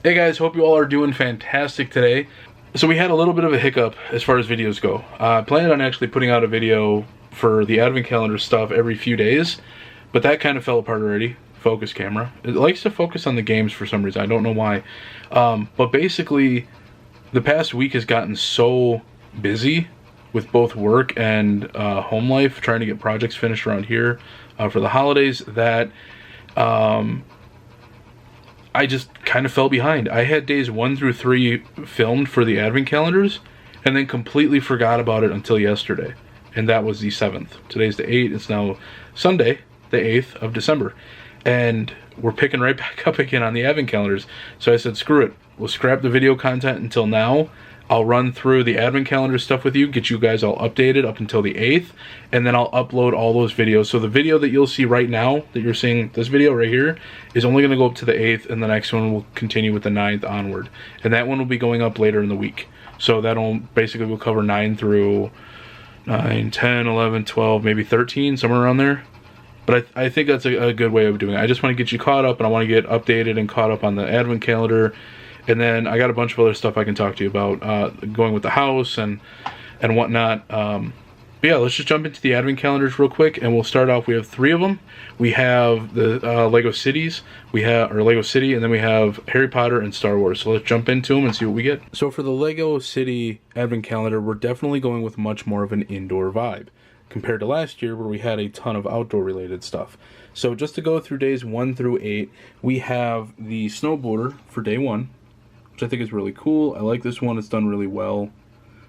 Hey guys, hope you all are doing fantastic today. So we had a little bit of a hiccup as far as videos go. I planned on actually putting out a video for the advent calendar stuff every few days, but that kind of fell apart already. Focus camera. It likes to focus on the games for some reason. I don't know why. But basically, the past week has gotten so busy with both work and home life, trying to get projects finished around here for the holidays, that I just kind of fell behind. I had days 1 through 3 filmed for the advent calendars and then completely forgot about it until yesterday. And that was the 7th. Today's the 8th. It's now Sunday, the 8th of December. And we're picking right back up again on the advent calendars. So I said, screw it. We'll scrap the video content until now. I'll run through the advent calendar stuff with you, get you guys all updated up until the 8th, and then I'll upload all those videos. So the video that you'll see right now, that you're seeing, this video right here, is only going to go up to the 8th, and the next one will continue with the 9th onward. And that one will be going up later in the week. So that'll basically, we'll cover 9 through 9, 10, 11, 12, maybe 13, somewhere around there. But I think that's a good way of doing it. I just want to get you caught up, and I want to get updated and caught up on the advent calendar. And then I got a bunch of other stuff I can talk to you about, going with the house and whatnot. But yeah, let's just jump into the advent calendars real quick, and we'll start off. We have 3 of them. We have the Lego Cities, Lego City, and then we have Harry Potter and Star Wars. So let's jump into them and see what we get. So for the Lego City advent calendar, we're definitely going with much more of an indoor vibe compared to last year, where we had a ton of outdoor related stuff. So just to go through days 1 through 8, we have the snowboarder for day 1. Which I think is really cool. I like this one. It's done really well.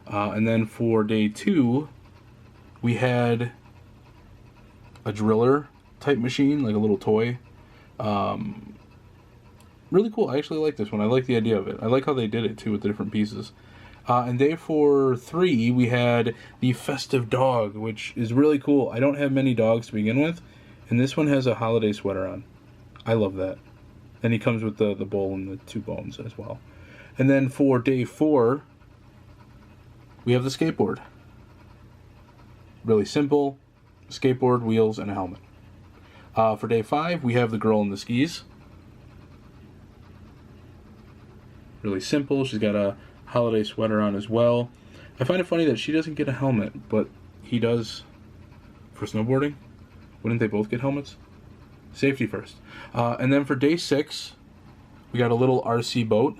And then for day 2, we had a driller type machine, like a little toy. Really cool. I actually like this one. I like the idea of it. I like how they did it too with the different pieces. And day 3, we had the festive dog, which is really cool. I don't have many dogs to begin with, and this one has a holiday sweater on. I love that. And he comes with the bowl and the 2 bones as well. And then for day 4, we have the skateboard. Really simple. Skateboard, wheels, and a helmet. For day 5, we have the girl in the skis. Really simple. She's got a holiday sweater on as well. I find it funny that she doesn't get a helmet, but he does for snowboarding. Wouldn't they both get helmets? Safety first. And then for day 6, we got a little RC boat.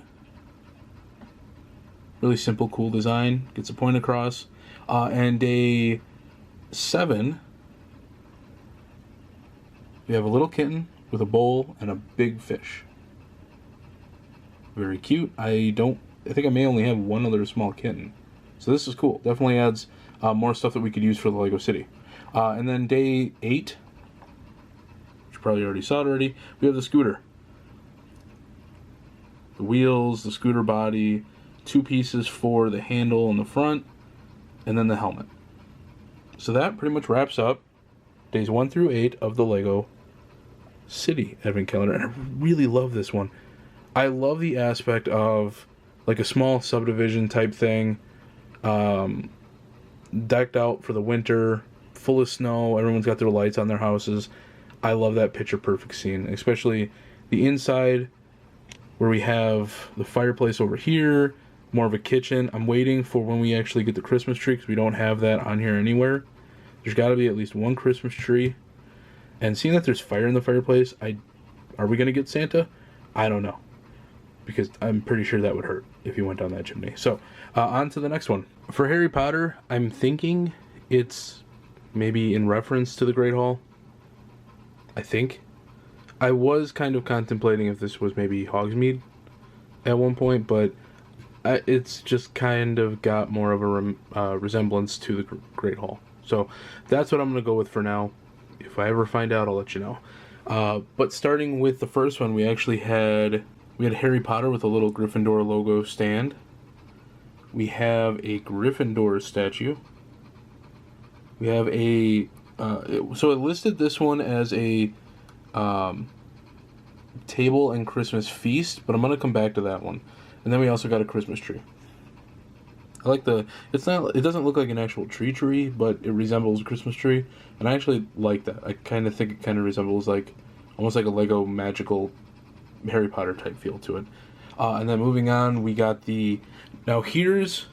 Really simple, cool design. Gets a point across. And day 7, we have a little kitten with a bowl and a big fish. Very cute. I think I may only have one other small kitten. So this is cool. Definitely adds more stuff that we could use for the Lego City. And then day 8, which you probably already saw it already, we have the scooter. The wheels, the scooter body, 2 pieces for the handle in the front, and then the helmet. So that pretty much wraps up days 1 through 8 of the Lego City advent calendar. And I really love this one. I love the aspect of like a small subdivision type thing, decked out for the winter, full of snow. Everyone's got their lights on their houses. I love that picture perfect scene, especially the inside where we have the fireplace over here. More of a kitchen. I'm waiting for when we actually get the Christmas tree, because we don't have that on here anywhere. There's got to be at least one Christmas tree. And seeing that there's fire in the fireplace, are we going to get Santa? I don't know. Because I'm pretty sure that would hurt if he went down that chimney. So, on to the next one. For Harry Potter, I'm thinking it's maybe in reference to the Great Hall. I think. I was kind of contemplating if this was maybe Hogsmeade at one point, but it's just kind of got more of a resemblance to the Great Hall. So that's what I'm going to go with for now. If I ever find out, I'll let you know. But starting with the first one, we had Harry Potter with a little Gryffindor logo stand. We have a Gryffindor statue. We have so it listed this one as a table and Christmas feast, but I'm going to come back to that one. And then we also got a Christmas tree. I like it doesn't look like an actual tree, but it resembles a Christmas tree. And I actually like that. I kind of think it kind of resembles almost like a Lego magical Harry Potter type feel to it. And then moving on, we got now here's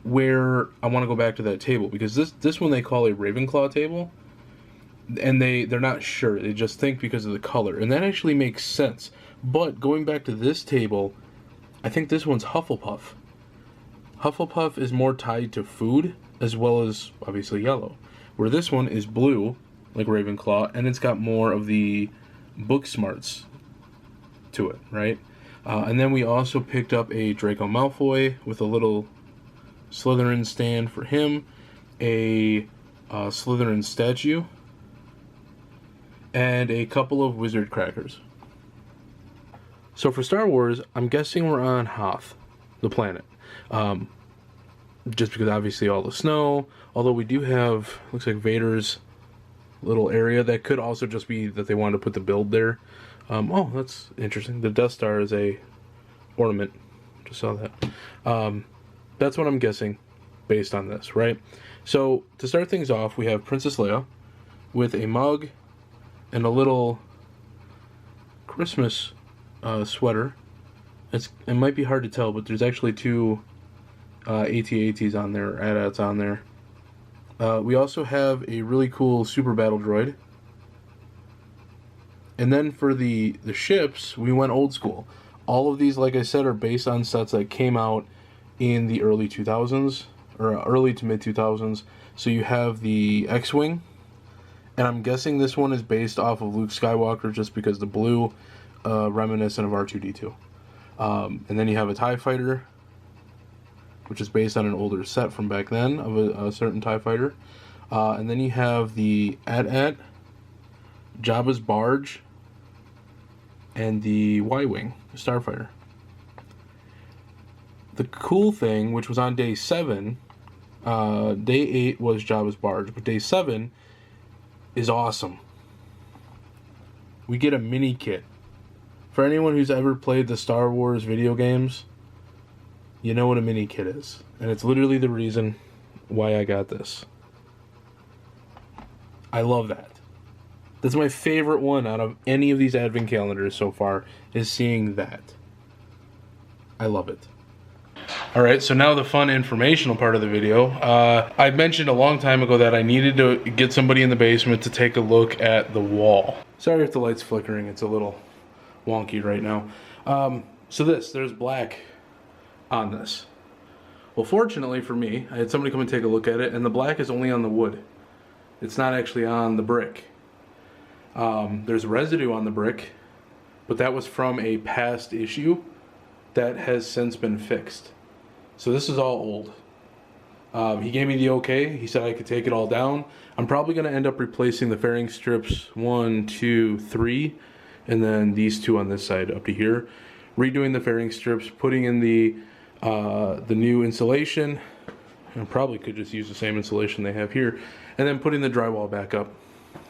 where I want to go back to that table, because this one they call a Ravenclaw table, and they're not sure. They just think because of the color, and that actually makes sense. But going back to this table, I think this one's Hufflepuff. Hufflepuff is more tied to food as well as obviously yellow, where this one is blue like Ravenclaw, and it's got more of the book smarts to it, right? And then we also picked up a Draco Malfoy with a little Slytherin stand for him, a Slytherin statue, and a couple of wizard crackers. So for Star Wars, I'm guessing we're on Hoth, the planet. Just because obviously all the snow, although we do have, looks like Vader's little area. That could also just be that they wanted to put the build there. Oh, that's interesting. The Death Star is a ornament. Just saw that. That's what I'm guessing based on this, right? So to start things off, we have Princess Leia with a mug and a little Christmas sweater. It might be hard to tell, but there's actually two AT-ATs on there, AT-ATs on there. We also have a really cool Super Battle Droid. And then for the ships, we went old school. All of these, like I said, are based on sets that came out in the early 2000s, or early to mid 2000s. So you have the X-Wing, and I'm guessing this one is based off of Luke Skywalker just because the blue reminiscent of R2-D2. And then you have a TIE Fighter, which is based on an older set from back then of a certain TIE Fighter. And then you have the AT-AT, Jabba's Barge, and the Y-Wing, the Starfighter. The cool thing, which was on day 7, day 8 was Jabba's Barge, but day 7 is awesome. We get a mini kit. For anyone who's ever played the Star Wars video games, you know what a mini kit is. And it's literally the reason why I got this. I love that. That's my favorite one out of any of these advent calendars so far, is seeing that. I love it. Alright, so now the fun informational part of the video. I mentioned a long time ago that I needed to get somebody in the basement to take a look at the wall. Sorry if the light's flickering, it's a little wonky right now. So there's black on this. Well, fortunately for me, I had somebody come and take a look at it, and the black is only on the wood. It's not actually on the brick. There's residue on the brick, but that was from a past issue that has since been fixed. So this is all old. He gave me the okay. He said I could take it all down. I'm probably going to end up replacing the fairing strips 1, 2, 3, and then these two on this side up to here. Redoing the fairing strips, putting in the new insulation. I probably could just use the same insulation they have here, and then putting the drywall back up.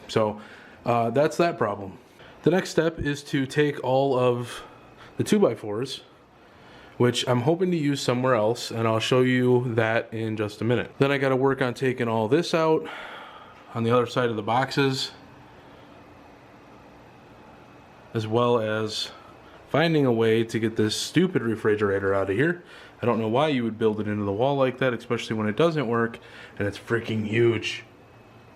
So that's that problem. The next step is to take all of the 2x4s, which I'm hoping to use somewhere else, and I'll show you that in just a minute. Then I got to work on taking all this out on the other side of the boxes, as well as finding a way to get this stupid refrigerator out of here. I don't know why you would build it into the wall like that, especially when it doesn't work, and it's freaking huge.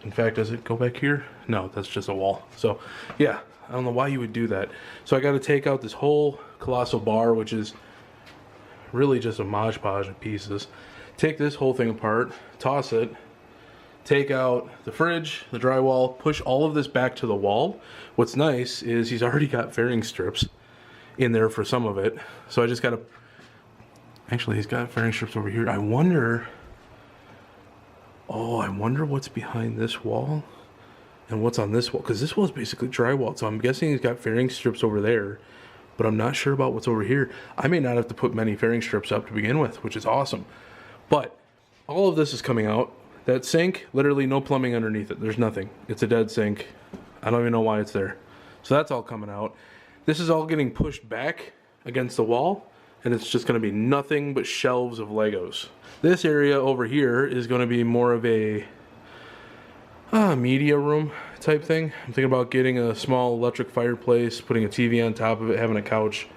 In fact, does it go back here? No, that's just a wall. So yeah, I don't know why you would do that. So I got to take out this whole colossal bar, which is really just a Mod Podge of pieces. Take this whole thing apart, toss it, take out the fridge, the drywall, push all of this back to the wall. What's nice is he's already got fairing strips in there for some of it. So I just got to, actually he's got fairing strips over here. I wonder what's behind this wall and what's on this wall, because this wall's basically drywall. So I'm guessing he's got fairing strips over there, but I'm not sure about what's over here. I may not have to put many fairing strips up to begin with, which is awesome. But all of this is coming out. That sink, literally no plumbing underneath it. There's nothing. It's a dead sink. I don't even know why it's there. So that's all coming out. This is all getting pushed back against the wall, and it's just going to be nothing but shelves of Legos. This area over here is going to be more of a media room type thing. I'm thinking about getting a small electric fireplace, putting a TV on top of it, having a couch,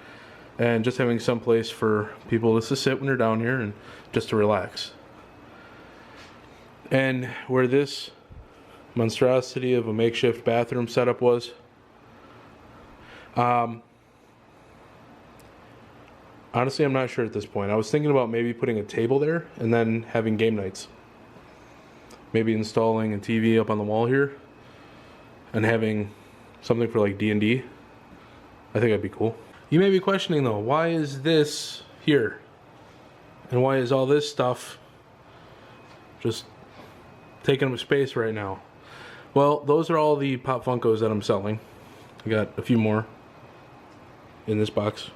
and just having some place for people just to sit when they're down here and just to relax. And where this monstrosity of a makeshift bathroom setup was, honestly, I'm not sure at this point. I was thinking about maybe putting a table there and then having game nights. Maybe installing a TV up on the wall here and having something for like D&D. I think that'd be cool. You may be questioning though, why is this here? And why is all this stuff just taking up space right now? Well, those are all the Pop Funkos that I'm selling. I got a few more in this box.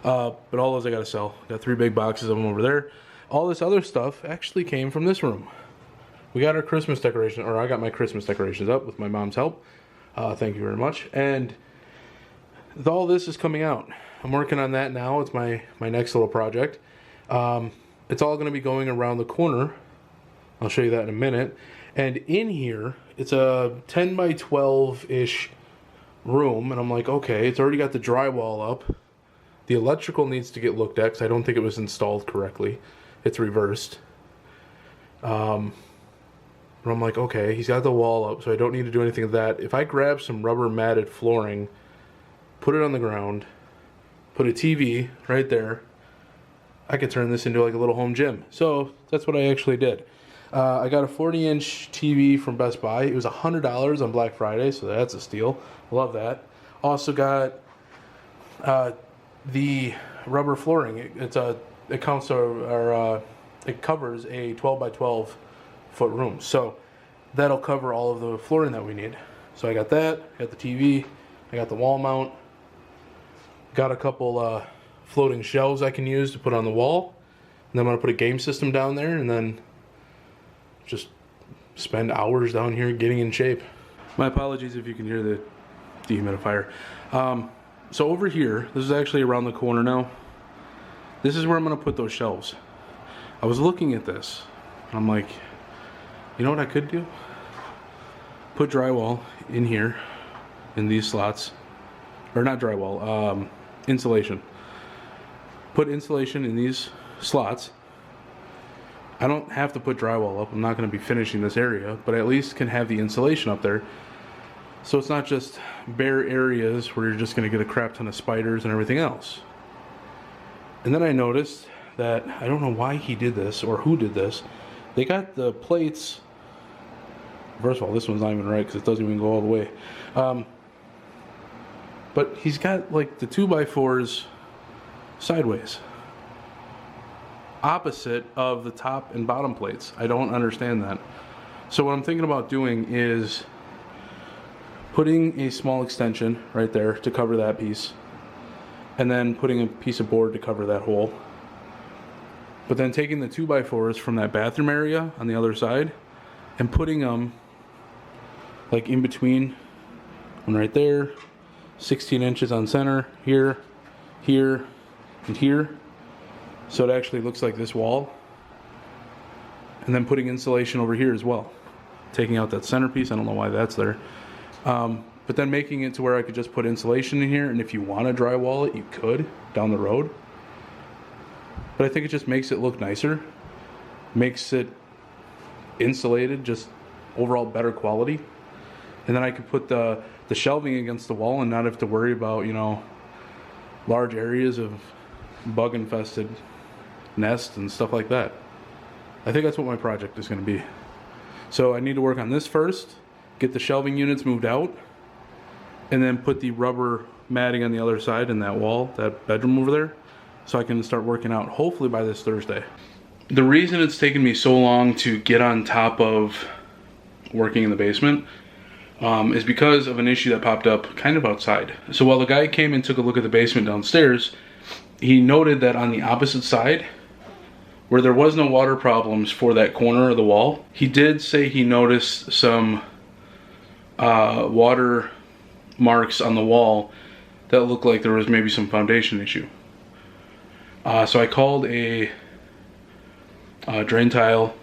But all those I gotta sell. Got 3 big boxes of them over there. All this other stuff actually came from this room. We got our Christmas decoration, or I got my Christmas decorations up with my mom's help. Thank you very much. And all this is coming out. I'm working on that now. It's my next little project. It's all gonna be going around the corner. I'll show you that in a minute. And in here, it's a 10 by 12-ish room. And I'm like, okay, it's already got the drywall up. The electrical needs to get looked at because I don't think it was installed correctly. It's reversed. But I'm like, okay, he's got the wall up, so I don't need to do anything of that. If I grab some rubber matted flooring, put it on the ground, put a TV right there, I could turn this into like a little home gym. So that's what I actually did. I got a 40-inch TV from Best Buy. It was $100 on Black Friday, so that's a steal. Love that. Also got the rubber flooring. It covers a 12 by 12 foot room, so that'll cover all of the flooring that we need. So I got that. I got the TV. I got the wall mount. Got a couple floating shelves I can use to put on the wall. And then I'm gonna put a game system down there, and then just spend hours down here getting in shape. My apologies if you can hear the dehumidifier. So over here, this is actually around the corner now. This is where I'm gonna put those shelves. I was looking at this, and I'm like, you know what I could do? Put drywall in here, in these slots. Or not drywall, insulation. Put insulation in these slots. I don't have to put drywall up. I'm not going to be finishing this area, but I at least can have the insulation up there. So it's not just bare areas where you're just going to get a crap ton of spiders and everything else. And then I noticed that, I don't know why he did this or who did this. They got the plates. First of all, this one's not even right because it doesn't even go all the way. But he's got like the 2x4s sideways, opposite of the top and bottom plates. I don't understand that. So what I'm thinking about doing is putting a small extension right there to cover that piece, and then putting a piece of board to cover that hole. But then taking the 2x4s from that bathroom area on the other side and putting them like in between, one right there, 16 inches on center, here, here, and here. So it actually looks like this wall. And then putting insulation over here as well. Taking out that centerpiece, I don't know why that's there. But then making it to where I could just put insulation in here, and if you want to drywall it, you could down the road. But I think it just makes it look nicer. Makes it insulated, just overall better quality. And then I could put the shelving against the wall and not have to worry about, you know, large areas of bug infested nests and stuff like that. I think that's what my project is going to be. So I need to work on this first, get the shelving units moved out, and then put the rubber matting on the other side in that wall, that bedroom over there, so I can start working out hopefully by this Thursday. The reason it's taken me so long to get on top of working in the basement is because of an issue that popped up kind of outside. So while the guy came and took a look at the basement downstairs, he noted that on the opposite side, where there was no water problems for that corner of the wall, he did say he noticed some water marks on the wall that looked like there was maybe some foundation issue. So I called a drain tile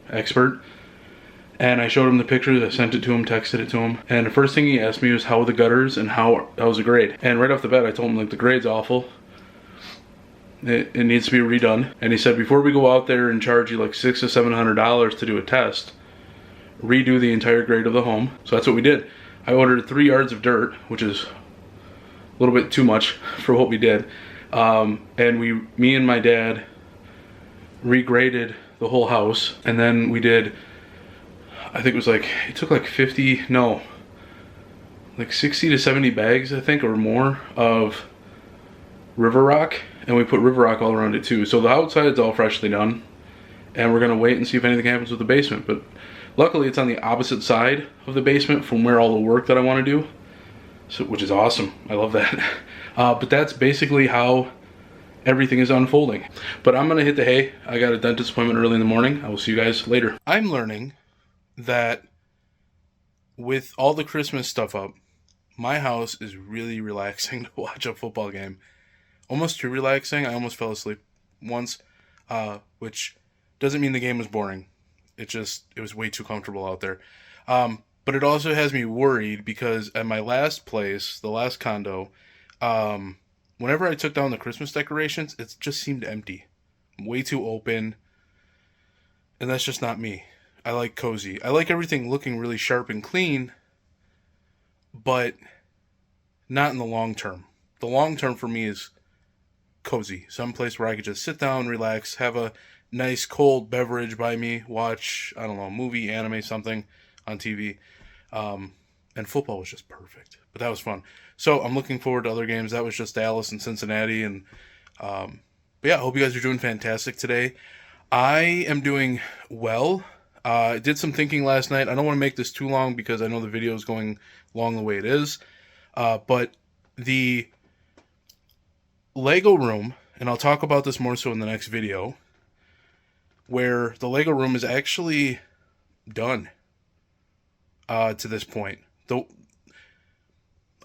expert, and I showed him the pictures. I sent it to him, texted it to him, and the first thing he asked me was how are the gutters and how's the grade. And right off the bat I told him like the grade's awful, it needs to be redone. And he said, before we go out there and charge you like $600 to $700 to do a test, redo the entire grade of the home. So that's what we did. I ordered 3 yards of dirt, which is a little bit too much for what we did. And me and my dad regraded the whole house. And then we did, I think it was like, it took like 60 to 70 bags, I think, or more of river rock. And we put river rock all around it too. So the outside's all freshly done. And we're gonna wait and see if anything happens with the basement. But luckily it's on the opposite side of the basement from where all the work that I wanna do. So, which is awesome, I love that. But that's basically how everything is unfolding. But I'm gonna hit the hay. I got a dentist appointment early in the morning. I will see you guys later. I'm learning that with all the Christmas stuff up, my house is really relaxing to watch a football game. Almost too relaxing. I almost fell asleep once, which doesn't mean the game was boring. It was way too comfortable out there. But it also has me worried because at my last place, the last condo, whenever I took down the Christmas decorations, it just seemed empty. Way too open. And that's just not me. I like cozy. I like everything looking really sharp and clean, but not in the long term. The long term for me is cozy. Someplace where I could just sit down, relax, have a nice cold beverage by me, watch, I don't know, a movie, anime, something on TV. And football was just perfect. But that was fun. So I'm looking forward to other games. That was just Dallas and Cincinnati. And but yeah, I hope you guys are doing fantastic today. I am doing well. I did some thinking last night. I don't want to make this too long because I know the video is going long the way it is. But the Lego room, and I'll talk about this more so in the next video, where the Lego room is actually done to this point. Though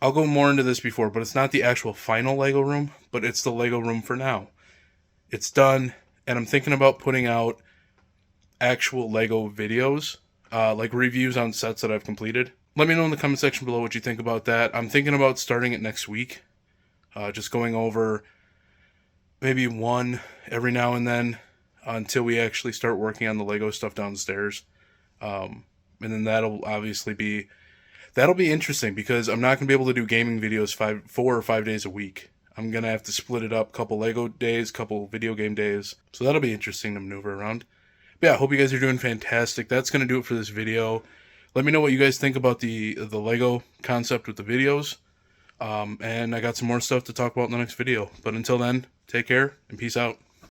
I'll go more into this before, but it's not the actual final Lego room, but it's the Lego room for now. It's done, and I'm thinking about putting out actual Lego videos, like reviews on sets that I've completed. Let me know in the comment section below what you think about that. I'm thinking about starting it next week. Just going over maybe one every now and then until we actually start working on the Lego stuff downstairs. And then that'll be interesting because I'm not going to be able to do gaming videos 4 or 5 days a week. I'm going to have to split it up, couple Lego days, couple video game days. So that'll be interesting to maneuver around. But yeah, I hope you guys are doing fantastic. That's going to do it for this video. Let me know what you guys think about the Lego concept with the videos. And I got some more stuff to talk about in the next video. But until then, take care and peace out.